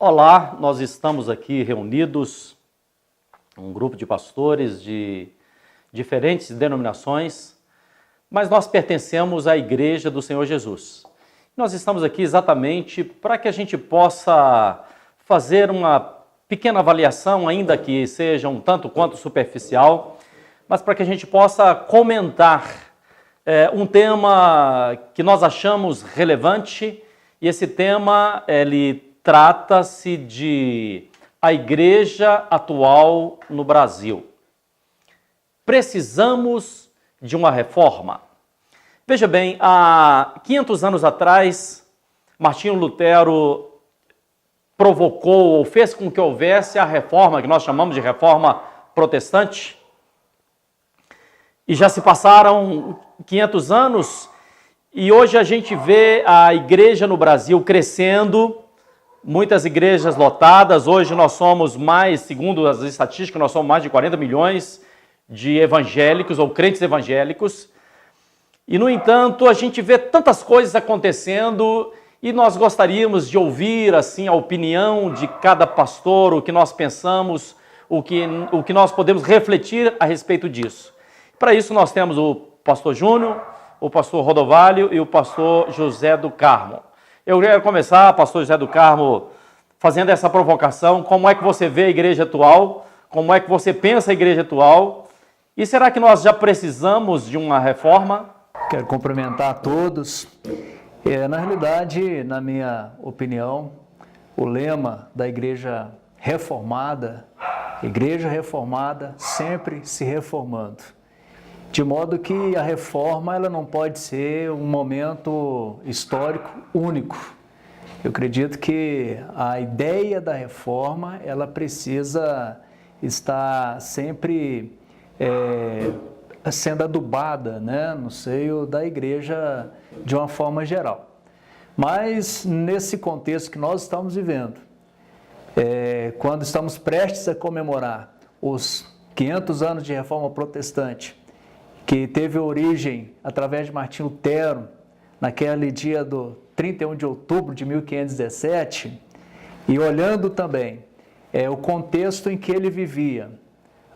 Olá, nós estamos aqui reunidos, um grupo de pastores de diferentes denominações, mas nós pertencemos à Igreja do Senhor Jesus. Nós estamos aqui exatamente para que a gente possa fazer uma pequena avaliação, ainda que seja um tanto quanto superficial, mas para que a gente possa comentar um tema que nós achamos relevante, e esse tema ele trata-se de a igreja atual no Brasil. Precisamos de uma reforma. Veja bem, há 500 anos atrás, Martinho Lutero provocou ou fez com que houvesse a reforma, que nós chamamos de reforma protestante. E já se passaram 500 anos e hoje a gente vê a igreja no Brasil crescendo, muitas igrejas lotadas. Hoje nós somos mais, segundo as estatísticas, nós somos mais de 40 milhões de evangélicos ou crentes evangélicos. E, no entanto, a gente vê tantas coisas acontecendo e nós gostaríamos de ouvir assim a opinião de cada pastor, o que nós pensamos, o que nós podemos refletir a respeito disso. Para isso nós temos o pastor Júnior, o pastor Rodovalho e o pastor José do Carmo. Eu quero começar, pastor José do Carmo, fazendo essa provocação. Como é que você vê a igreja atual? Como é que você pensa a igreja atual? E será que nós já precisamos de uma reforma? Quero cumprimentar a todos. Na realidade, na minha opinião, o lema da igreja reformada sempre se reformando. De modo que a reforma ela não pode ser um momento histórico único. Eu acredito que a ideia da reforma ela precisa estar sempre sendo adubada, né, no seio da igreja de uma forma geral. Mas nesse contexto que nós estamos vivendo, quando estamos prestes a comemorar os 500 anos de reforma protestante, que teve origem através de Martinho Lutero, naquele dia do 31 de outubro de 1517, e olhando também o contexto em que ele vivia,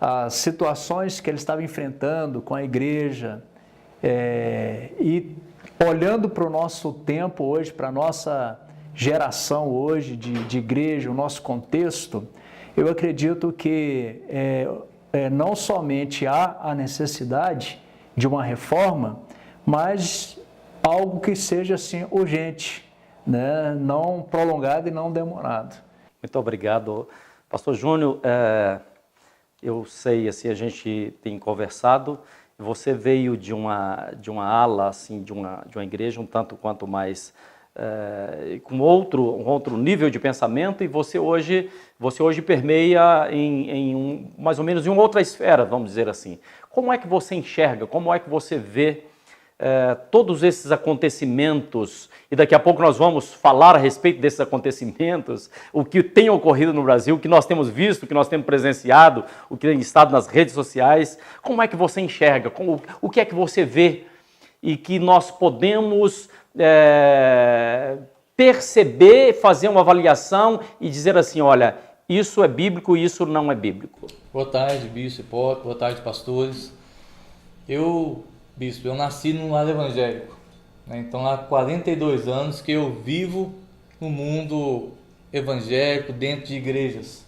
as situações que ele estava enfrentando com a igreja, e olhando para o nosso tempo hoje, para a nossa geração hoje de igreja, o nosso contexto, eu acredito que não somente há a necessidade de uma reforma, mas algo que seja assim urgente, né? Não prolongado e não demorado. Muito obrigado. Pastor Júnior, eu sei, assim, a gente tem conversado, você veio de uma ala, assim, de uma igreja um tanto quanto mais com um outro nível de pensamento, e você hoje permeia mais ou menos em uma outra esfera, vamos dizer assim. Como é que você enxerga, como é que você vê todos esses acontecimentos, e daqui a pouco nós vamos falar a respeito desses acontecimentos, o que tem ocorrido no Brasil, o que nós temos visto, o que nós temos presenciado, o que tem estado nas redes sociais. Como é que você enxerga, o que é que você vê e que nós podemos perceber, fazer uma avaliação e dizer assim, olha, isso é bíblico e isso não é bíblico? Boa tarde, bispo Hipólito, boa tarde, pastores. Bispo, eu nasci num lar evangélico, né? Então há 42 anos que eu vivo no mundo evangélico, dentro de igrejas.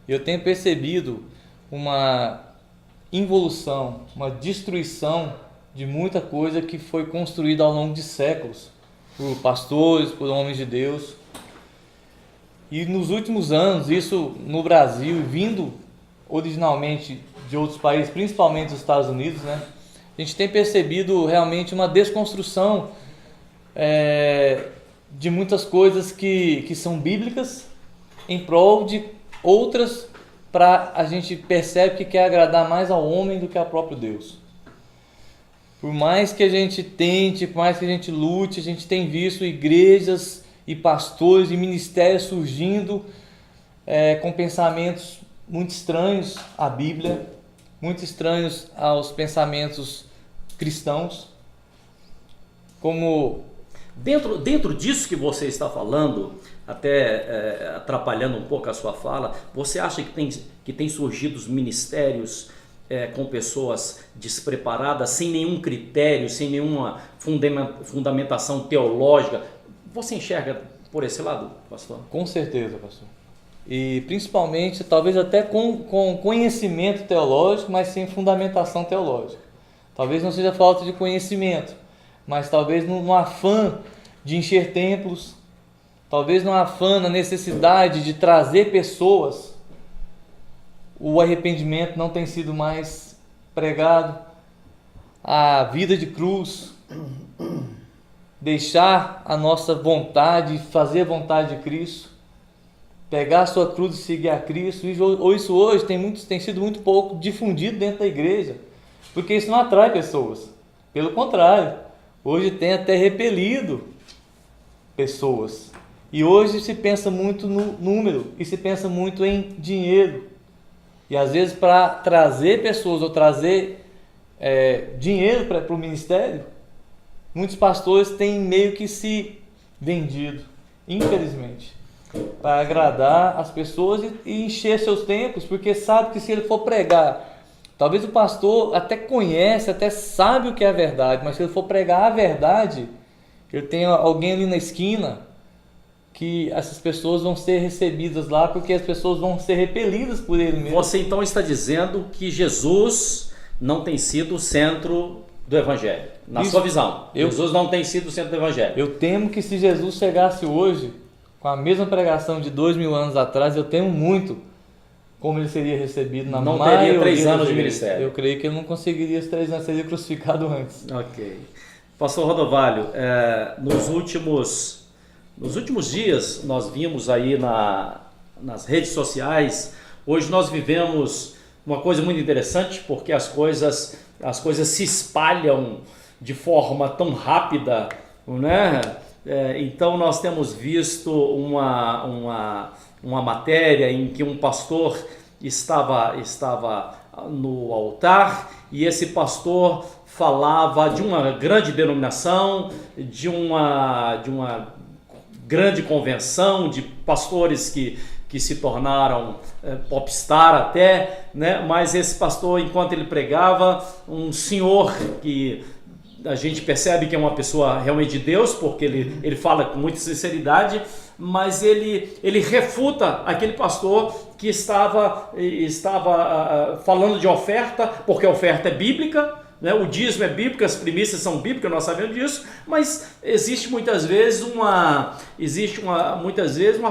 Eu tenho percebido uma involução, uma destruição de muita coisa que foi construída ao longo de séculos por pastores, por homens de Deus. E nos últimos anos, isso no Brasil, vindo originalmente de outros países, principalmente dos Estados Unidos, né? A gente tem percebido realmente uma desconstrução de muitas coisas que são bíblicas em prol de outras, para a gente percebe que quer agradar mais ao homem do que ao próprio Deus. Por mais que a gente tente, por mais que a gente lute, a gente tem visto igrejas e pastores e ministérios surgindo com pensamentos muito estranhos à Bíblia, muito estranhos aos pensamentos cristãos, como Dentro disso que você está falando, até atrapalhando um pouco a sua fala, você acha que tem surgido os ministérios com pessoas despreparadas, sem nenhum critério, sem nenhuma fundamentação teológica? Você enxerga por esse lado, pastor? Com certeza, pastor. E principalmente, talvez até com conhecimento teológico, mas sem fundamentação teológica. Talvez não seja falta de conhecimento, mas talvez no afã de encher templos, talvez no afã, na necessidade de trazer pessoas, o arrependimento não tem sido mais pregado, a vida de cruz, deixar a nossa vontade, fazer a vontade de Cristo, pegar a sua cruz e seguir a Cristo. Isso hoje tem sido muito pouco difundido dentro da igreja, porque isso não atrai pessoas. Pelo contrário, hoje tem até repelido pessoas. E hoje se pensa muito no número e se pensa muito em dinheiro. E às vezes, para trazer pessoas ou trazer dinheiro para o ministério, muitos pastores têm meio que se vendido, infelizmente, para agradar as pessoas e encher seus templos, porque sabe que se ele for pregar, talvez o pastor até conhece, até sabe o que é a verdade, mas se ele for pregar a verdade, ele tem alguém ali na esquina que essas pessoas vão ser recebidas lá, porque as pessoas vão ser repelidas por ele mesmo. Você então está dizendo que Jesus não tem sido o centro do Evangelho, na sua visão. Jesus não tem sido o centro do Evangelho. Eu temo que se Jesus chegasse hoje com a mesma pregação de 2000 anos atrás, eu temo muito como ele seria recebido na maioria. Não teria 3 anos de ministério. Eu creio que ele não conseguiria os 3 anos, seria crucificado antes. Ok. Pastor Rodovalho, nos últimos dias nós vimos aí nas redes sociais, hoje nós vivemos uma coisa muito interessante, porque as coisas se espalham de forma tão rápida, né? Então nós temos visto uma matéria em que um pastor estava no altar e esse pastor falava de uma grande denominação, de uma grande convenção, de pastores que se tornaram popstar até, né? Mas esse pastor, enquanto ele pregava, um senhor que a gente percebe que é uma pessoa realmente de Deus, porque ele fala com muita sinceridade, mas ele refuta aquele pastor que estava falando de oferta, porque a oferta é bíblica, né? O dízimo é bíblico, as primícias são bíblicas, nós sabemos disso, mas existe muitas vezes uma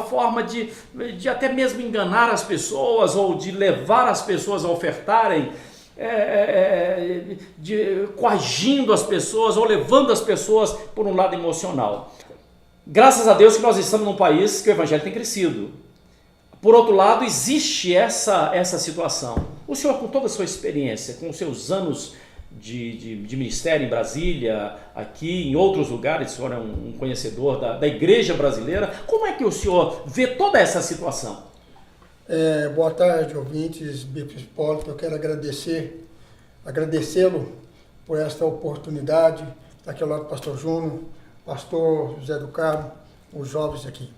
forma de até mesmo enganar as pessoas ou de levar as pessoas a ofertarem, coagindo as pessoas ou levando as pessoas por um lado emocional. Graças a Deus que nós estamos num país que o evangelho tem crescido. Por outro lado, existe essa situação. O senhor, com toda a sua experiência, com os seus anos de ministério em Brasília, aqui em outros lugares, o senhor é um conhecedor da igreja brasileira, como é que o senhor vê toda essa situação? Boa tarde, ouvintes, Bispo Hipólito. Eu quero agradecê-lo por esta oportunidade, estar aqui ao lado do pastor Júnior, pastor José do Carmo, os jovens aqui.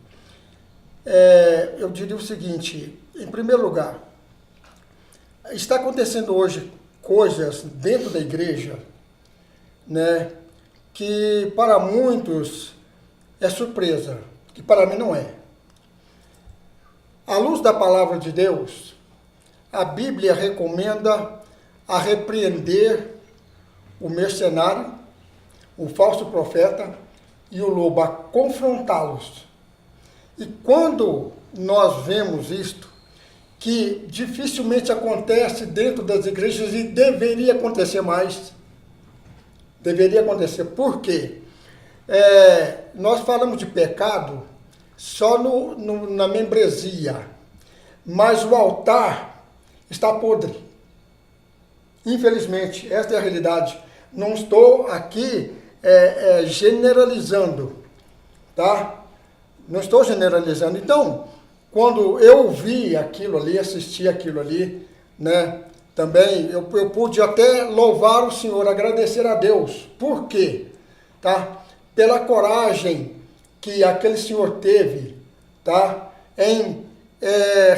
Eu diria o seguinte: em primeiro lugar, está acontecendo hoje coisas dentro da igreja, né, que para muitos é surpresa, que para mim não é. À luz da palavra de Deus, a Bíblia recomenda a repreender o mercenário, o falso profeta e o lobo, a confrontá-los. E quando nós vemos isto, que dificilmente acontece dentro das igrejas e deveria acontecer mais. Deveria acontecer. Por quê? Nós falamos de pecado só na membresia, mas o altar está podre. Infelizmente, esta é a realidade. Não estou aqui generalizando, tá? Não estou generalizando. Então, quando eu vi aquilo ali, assisti aquilo ali, né, também eu pude até louvar o Senhor, agradecer a Deus. Por quê? Tá? pela coragem que aquele senhor teve, tá? Em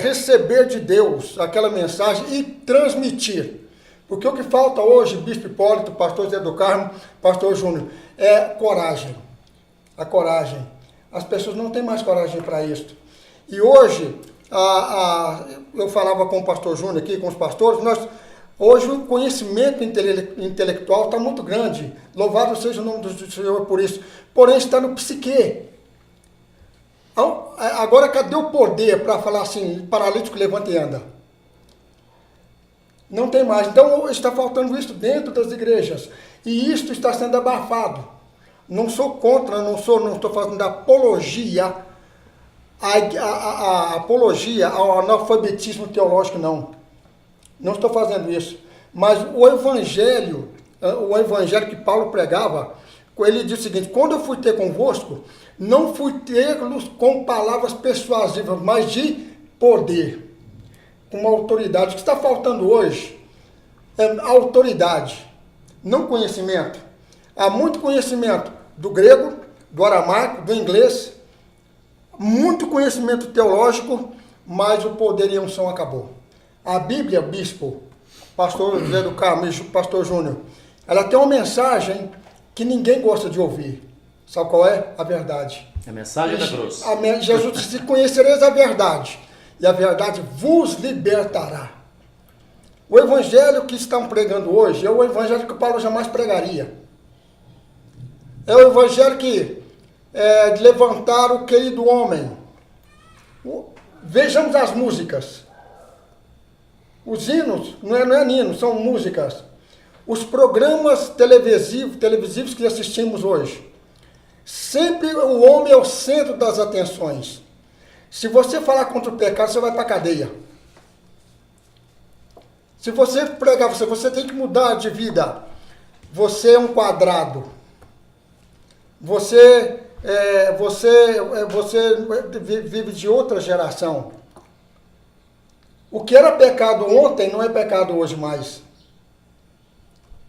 receber de Deus aquela mensagem e transmitir. Porque o que falta hoje, Bispo Hipólito, Pastor Zé do Carmo, Pastor Júnior, é coragem. A coragem. As pessoas não têm mais coragem para isso. E hoje, eu falava com o Pastor Júnior aqui, com os pastores, hoje o conhecimento intelectual está muito grande. Louvado seja o nome do Senhor por isso. Porém, está no psique. Agora, cadê o poder para falar assim, paralítico, levanta e anda? Não tem mais. Então, está faltando isso dentro das igrejas. E isso está sendo abafado. Não sou contra, não estou fazendo apologia, apologia ao analfabetismo teológico, não. Não estou fazendo isso. Mas o evangelho que Paulo pregava, ele diz o seguinte: quando eu fui ter convosco, não fui ter-los com palavras persuasivas, mas de poder, com uma autoridade. O que está faltando hoje é autoridade, não conhecimento. Há muito conhecimento do grego, do aramaico, do inglês, muito conhecimento teológico, mas o poder e a unção acabou. A Bíblia, bispo, pastor José do Carmo e pastor Júnior, ela tem uma mensagem que ninguém gosta de ouvir. Sabe qual é? A verdade. A mensagem da cruz. Jesus disse: conhecereis a verdade, e a verdade vos libertará. O evangelho que estão pregando hoje é o evangelho que Paulo jamais pregaria. É o evangelho que de levantar o querido homem. Vejamos as músicas. Os hinos, não é hino, são músicas. Os programas televisivos que assistimos hoje. Sempre o homem é o centro das atenções. Se você falar contra o pecado, você vai para a cadeia. Se você pregar, você tem que mudar de vida. Você é um quadrado. Você vive de outra geração. O que era pecado ontem não é pecado hoje mais.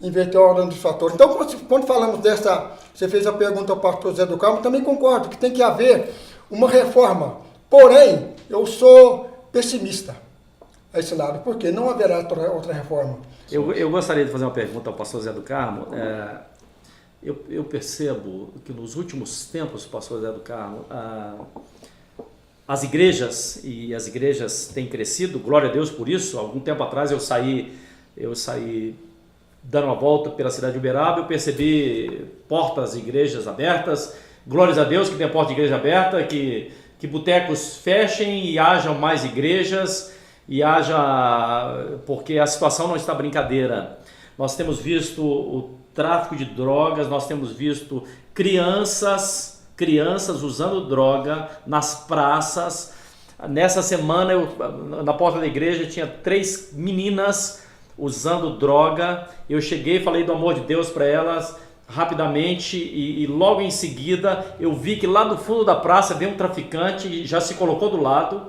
Inverteu a ordem dos fatores. Então, quando falamos dessa, você fez a pergunta ao pastor Zé do Carmo, também concordo que tem que haver uma reforma. Porém, eu sou pessimista a esse lado, porque não haverá outra reforma. Eu gostaria de fazer uma pergunta ao pastor Zé do Carmo. Eu percebo que nos últimos tempos, pastor Zé do Carmo, as igrejas têm crescido, glória a Deus por isso. Algum tempo atrás eu saí dando uma volta pela cidade de Uberaba, eu percebi portas de igrejas abertas. Glórias a Deus que tem a porta de igreja aberta, que botecos fechem e hajam mais igrejas, porque a situação não está brincadeira. Nós temos visto o tráfico de drogas, nós temos visto crianças usando droga nas praças. Nessa semana, na porta da igreja, tinha 3 meninas usando droga. Eu cheguei e falei do amor de Deus para elas rapidamente e logo em seguida eu vi que lá do fundo da praça veio um traficante e já se colocou do lado,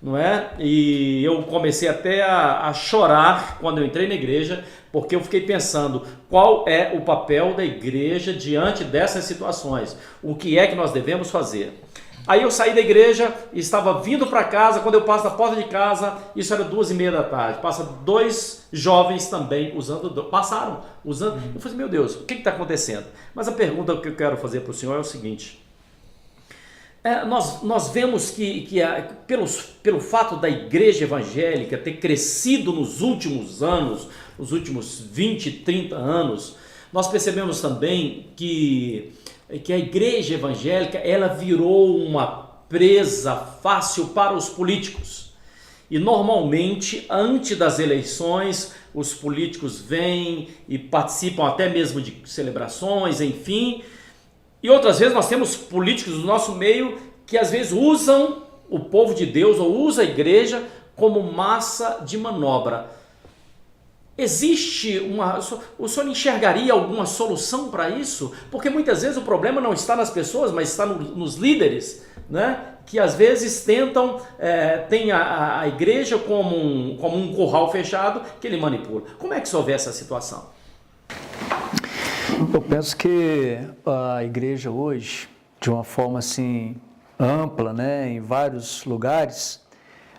não é? E eu comecei até a chorar quando eu entrei na igreja, porque eu fiquei pensando qual é o papel da igreja diante dessas situações, o que é que nós devemos fazer. Aí eu saí da igreja, estava vindo para casa, quando eu passo na porta de casa, isso era 2h30 da tarde, passa 2 jovens também passaram usando. Eu falei, meu Deus, o que está acontecendo? Mas a pergunta que eu quero fazer para o senhor é o seguinte: nós vemos que pelo fato da igreja evangélica ter crescido nos últimos anos, nos últimos 20, 30 anos, nós percebemos também que a igreja evangélica ela virou uma presa fácil para os políticos. E normalmente, antes das eleições, os políticos vêm e participam até mesmo de celebrações, enfim. E outras vezes nós temos políticos do nosso meio que às vezes usam o povo de Deus ou usam a igreja como massa de manobra. Existe o senhor enxergaria alguma solução para isso? Porque muitas vezes o problema não está nas pessoas, mas está nos líderes, né? Que às vezes tentam, tem a igreja como um curral fechado que ele manipula. Como é que se houver essa situação? Eu penso que a igreja hoje, de uma forma assim ampla, né, em vários lugares,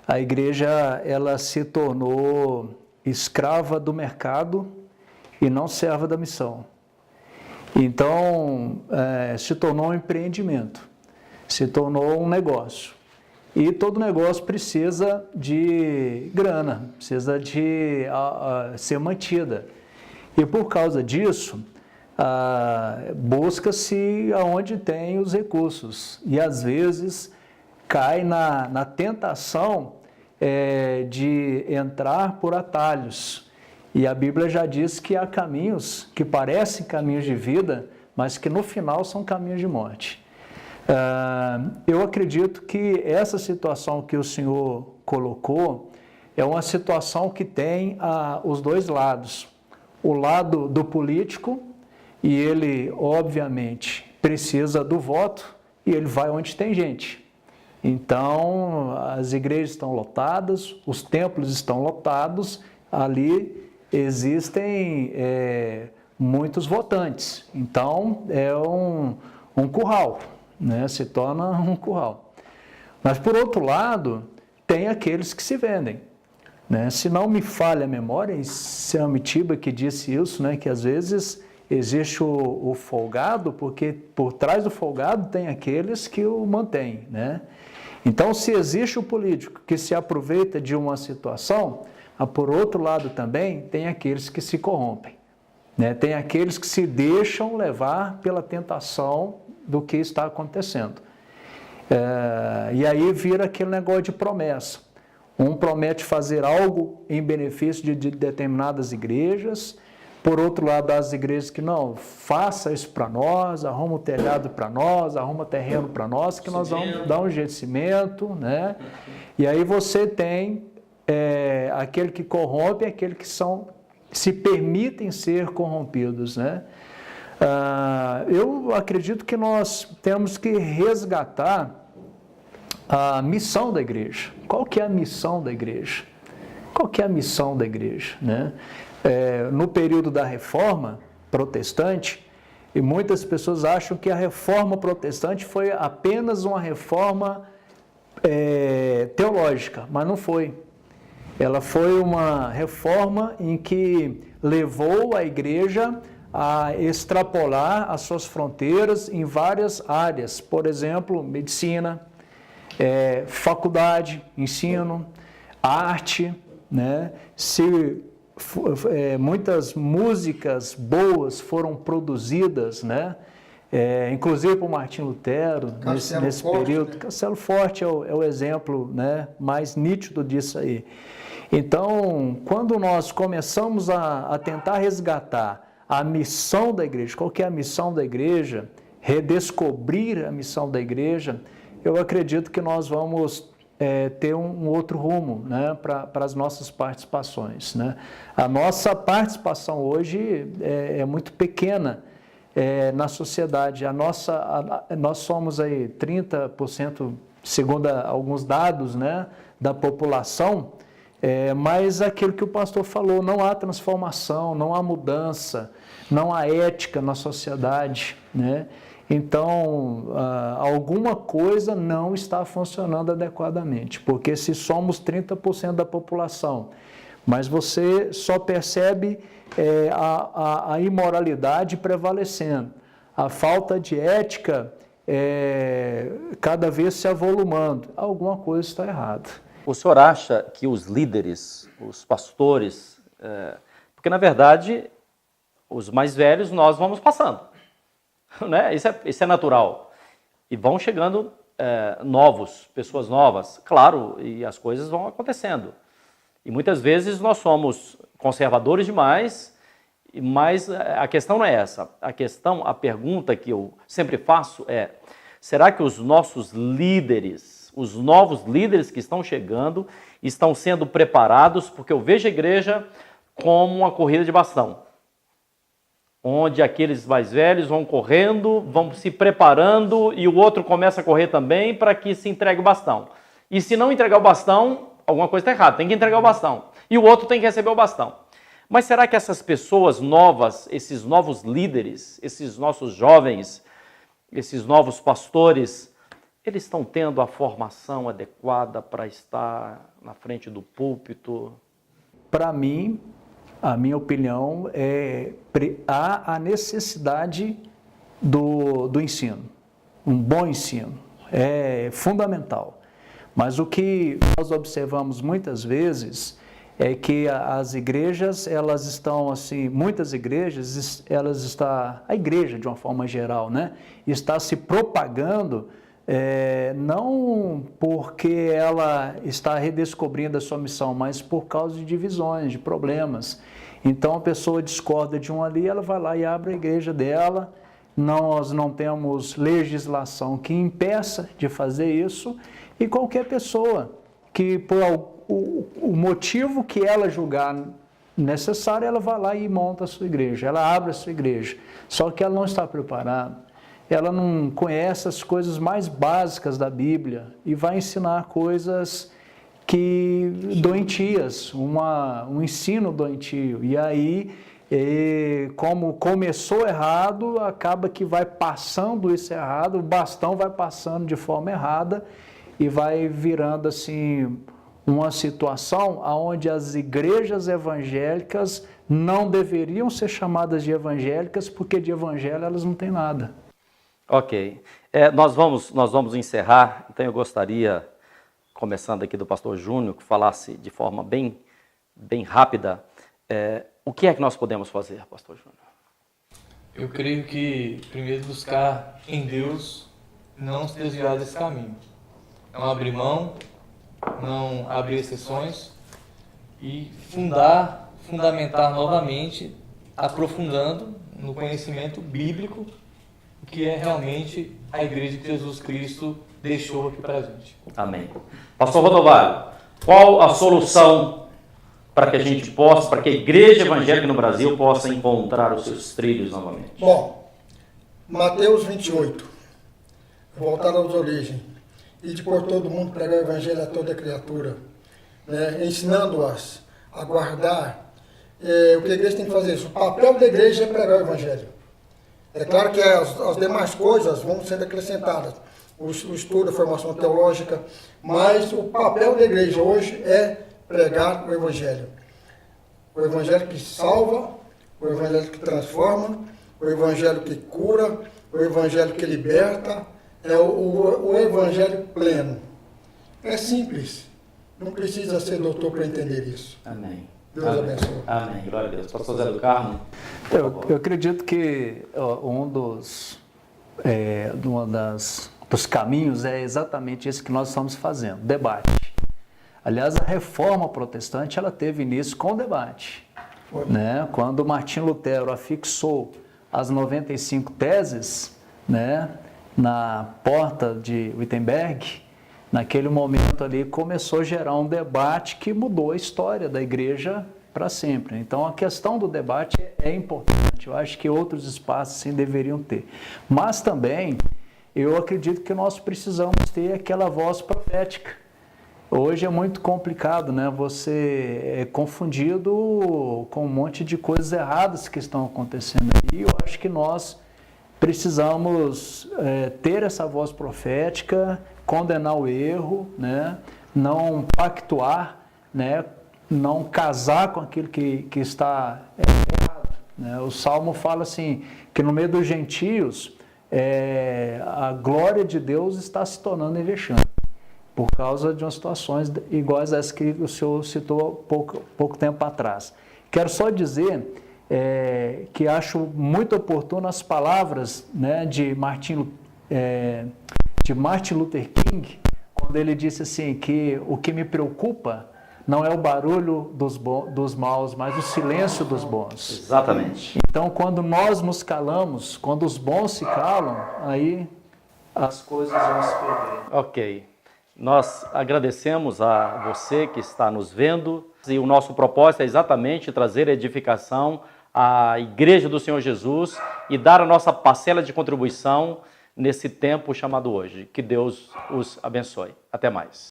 a igreja ela se tornou escrava do mercado e não serva da missão. Então, se tornou um empreendimento, se tornou um negócio. E todo negócio precisa de grana, precisa de ser mantida. E por causa disso, busca-se aonde tem os recursos. E às vezes cai na tentação de entrar por atalhos. E a Bíblia já diz que há caminhos que parecem caminhos de vida, mas que no final são caminhos de morte. Eu acredito que essa situação que o senhor colocou é uma situação que tem os dois lados. O lado do político, e ele, obviamente, precisa do voto, e ele vai onde tem gente. Então, as igrejas estão lotadas, os templos estão lotados, ali existem muitos votantes. Então, é um curral, né? Se torna um curral. Mas, por outro lado, tem aqueles que se vendem, né? Se não me falha a memória, é Amitiba que disse isso, né? Que às vezes existe o folgado, porque por trás do folgado tem aqueles que o mantêm, né? Então, se existe o político que se aproveita de uma situação, por outro lado também tem aqueles que se corrompem, né? Tem aqueles que se deixam levar pela tentação do que está acontecendo. E aí vira aquele negócio de promessa. Um promete fazer algo em benefício de determinadas igrejas, por outro lado, as igrejas que não, faça isso para nós, arruma o telhado para nós, arruma terreno para nós, que nós vamos dar um jeito de cimento, né? E aí você tem aquele que corrompe e aquele que se permitem ser corrompidos, né? Eu acredito que nós temos que resgatar a missão da igreja. Qual que é a missão da igreja? Qual que é a missão da igreja, né? No período da Reforma Protestante, e muitas pessoas acham que a Reforma Protestante foi apenas uma reforma teológica, mas não foi. Ela foi uma reforma em que levou a igreja a extrapolar as suas fronteiras em várias áreas, por exemplo, medicina, faculdade, ensino, arte, né? Muitas músicas boas foram produzidas, né? Inclusive por Martim Lutero, nesse período. Né? Castelo Forte é o exemplo, né, mais nítido disso aí. Então, quando nós começamos a tentar resgatar a missão da igreja, qual que é a missão da igreja, redescobrir a missão da igreja, eu acredito que nós vamos ter um outro rumo, né, para as nossas participações, né? A nossa participação hoje é muito pequena na sociedade. Nós somos aí 30%, segundo alguns dados, né, da população, mas aquilo que o pastor falou, não há transformação, não há mudança, não há ética na sociedade, né? Então, alguma coisa não está funcionando adequadamente, porque se somos 30% da população, mas você só percebe a imoralidade prevalecendo, a falta de ética cada vez se avolumando, alguma coisa está errada. O senhor acha que os líderes, os pastores, porque na verdade os mais velhos nós vamos passando, né? Isso é natural. E vão chegando pessoas novas, claro, e as coisas vão acontecendo. E muitas vezes nós somos conservadores demais, mas a questão não é essa. A pergunta que eu sempre faço é: será que os nossos líderes, os novos líderes que estão chegando, estão sendo preparados? Porque eu vejo a igreja como uma corrida de bastão, onde aqueles mais velhos vão correndo, vão se preparando e o outro começa a correr também para que se entregue o bastão. E se não entregar o bastão, alguma coisa está errada, tem que entregar o bastão. E o outro tem que receber o bastão. Mas será que essas pessoas novas, esses novos líderes, esses nossos jovens, esses novos pastores, eles estão tendo a formação adequada para estar na frente do púlpito? Para mim, a minha opinião há a necessidade do ensino, um bom ensino, é fundamental. Mas o que nós observamos muitas vezes é que as igrejas, elas estão assim, muitas igrejas, a igreja de uma forma geral, né, está se propagando não porque ela está redescobrindo a sua missão, mas por causa de divisões, de problemas. Então a pessoa discorda de um ali, ela vai lá e abre a igreja dela. Nós não temos legislação que impeça de fazer isso, e qualquer pessoa que por o motivo que ela julgar necessário, ela vai lá e monta a sua igreja, ela abre a sua igreja. Só que ela não está preparada, ela não conhece as coisas mais básicas da Bíblia e vai ensinar coisas doentias, um ensino doentio. E aí, como começou errado, acaba que vai passando isso errado, o bastão vai passando de forma errada e vai virando assim uma situação onde as igrejas evangélicas não deveriam ser chamadas de evangélicas, porque de evangelho elas não têm nada. Ok. Nós vamos encerrar, então eu gostaria, começando aqui do pastor Júnior, que falasse de forma bem rápida, o que é que nós podemos fazer, pastor Júnior? Eu creio que primeiro buscar em Deus, não se desviar desse caminho. Não abrir mão, não abrir exceções e fundamentar novamente, aprofundando no conhecimento bíblico, o que é realmente a igreja que Jesus Cristo deixou aqui para a gente. Amém. Pastor Rodovalho, qual a solução para que a gente possa, para que a igreja evangélica no Brasil possa encontrar os seus trilhos novamente? Bom, Mateus 28, voltar às origens, e de por todo mundo pregar o evangelho a toda criatura, né, ensinando-as a guardar. O que a igreja tem que fazer isso? O papel da igreja é pregar o evangelho. É claro que as demais coisas vão sendo acrescentadas, o estudo, a formação teológica, mas o papel da igreja hoje é pregar o evangelho. O evangelho que salva, o evangelho que transforma, o evangelho que cura, o evangelho que liberta, é o evangelho pleno. É simples, não precisa ser doutor para entender isso. Amém. Deus abençoe. Amém. Glória a Deus. Pastor Zé do Carmo. Eu acredito que dos caminhos é exatamente esse que nós estamos fazendo, debate. Aliás, a reforma protestante ela teve início com o debate. Né? Quando Martim Lutero afixou as 95 teses, né, na porta de Wittenberg, naquele momento ali começou a gerar um debate que mudou a história da igreja para sempre. Então a questão do debate é importante, eu acho que outros espaços sim deveriam ter. Mas também eu acredito que nós precisamos ter aquela voz profética. Hoje é muito complicado, né? Você é confundido com um monte de coisas erradas que estão acontecendo aí. Eu acho que nós precisamos ter essa voz profética, condenar o erro, né? Não pactuar, né? Não casar com aquilo que está errado. Né? O Salmo fala assim, que no meio dos gentios, a glória de Deus está se tornando vexame, por causa de umas situações iguais às que o senhor citou pouco tempo atrás. Quero só dizer que acho muito oportuno as palavras, né, de Martin Luther King, quando ele disse assim, que o que me preocupa não é o barulho dos maus, mas o silêncio dos bons. Exatamente. Então, quando nós nos calamos, quando os bons se calam, aí as coisas vão se perder. Ok. Nós agradecemos a você que está nos vendo e o nosso propósito é exatamente trazer edificação à Igreja do Senhor Jesus e dar a nossa parcela de contribuição nesse tempo chamado hoje. Que Deus os abençoe. Até mais.